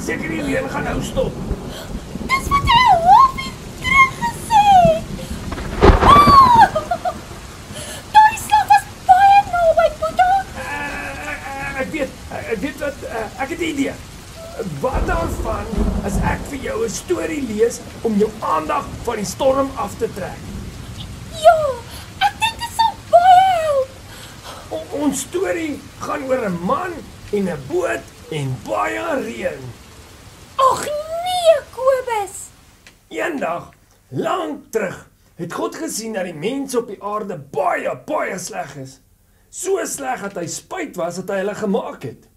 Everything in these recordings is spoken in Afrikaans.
Seker die reën gaan nou stop. Dis wat hy hoof en terug gesê het. Daardie slag was baie naby, Boeta. Ek weet wat, ek het 'n idee. Wat daarvan as ek vir jou 'n storie lees om jou aandag van die storm af te trek? Ja, ek dink dit sal baie help. Ons storie gaan oor 'n man en 'n boot en baie reën. Ag nee, Kobus. Eendag, lank terug, het God gesien dat die mense op die aarde baie sleg is. So sleg dat hy spyt was dat hy hulle gemaak het.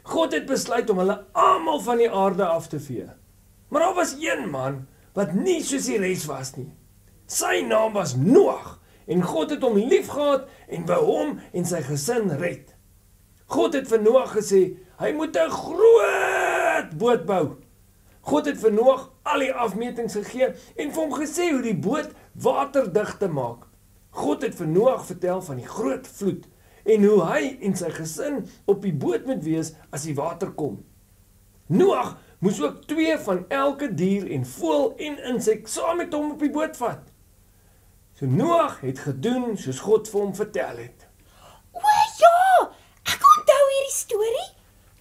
God het besluit om hulle almal van die aarde af te vee. Maar daar was een man wat nie soos die res was nie. Sy naam was Noag en God het hom liefgehad en wou hom en sy gesin red. God het vir Noag gesê hy moet 'n groot boot bou. God het vir Noag al die afmetings gegee en vir hom gesê hoe die boot waterdig te maak. God het vir Noag vertel van die groot vloed en hoe hy en sy gesin op die boot moet wees as die water kom. Noag moes ook 2 van elke dier en voël en insek saam met hom op die boot vat. So Noag het gedoen soos God vir hom vertel het. O ja, ek onthou hierdie storie.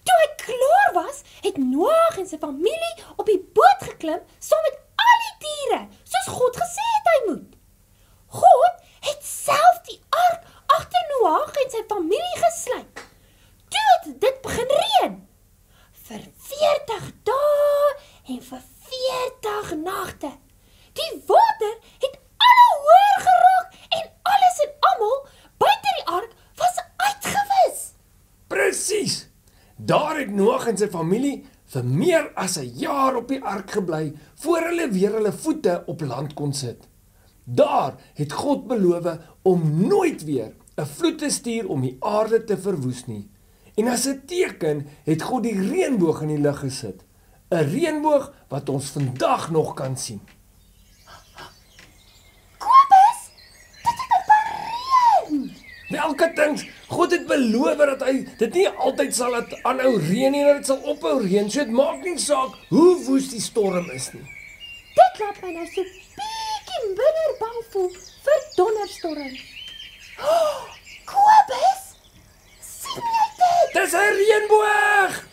Toe hy klaar was, het Noag en sy familie op die boot geklim saam met al die diere, soos God gesê het hy moet. God het self die ark agter Noag en sy familie gesluit. Toe het dit begin reën. Vir 40 dae en vir 40 nagte. Die water het alle hoër geraak en alles en almal buite die ark was uitgewis. Presies! Daar het Noag en sy familie vir meer as 'n jaar op die ark gebly voor hulle weer hulle voete op land kon sit. Daar het God beloof om nooit weer 'n vloed te stuur om die aarde te verwoes nie. En as 'n teken het God die reënboog in die lug gesit. 'n Reënboog wat ons vandag nog kan sien. Kobus, dit het op reën. Welke dings, God het beloof dat hy dit nie altyd sal laat aanhou reën nie, dat dit sal ophou reën. So dit maak nie saak hoe woes die storm is nie. Dit laat my nou so bietjie minder bang voel vir donderstorms. Kobus, sien jy dit? Dis 'n reënboog!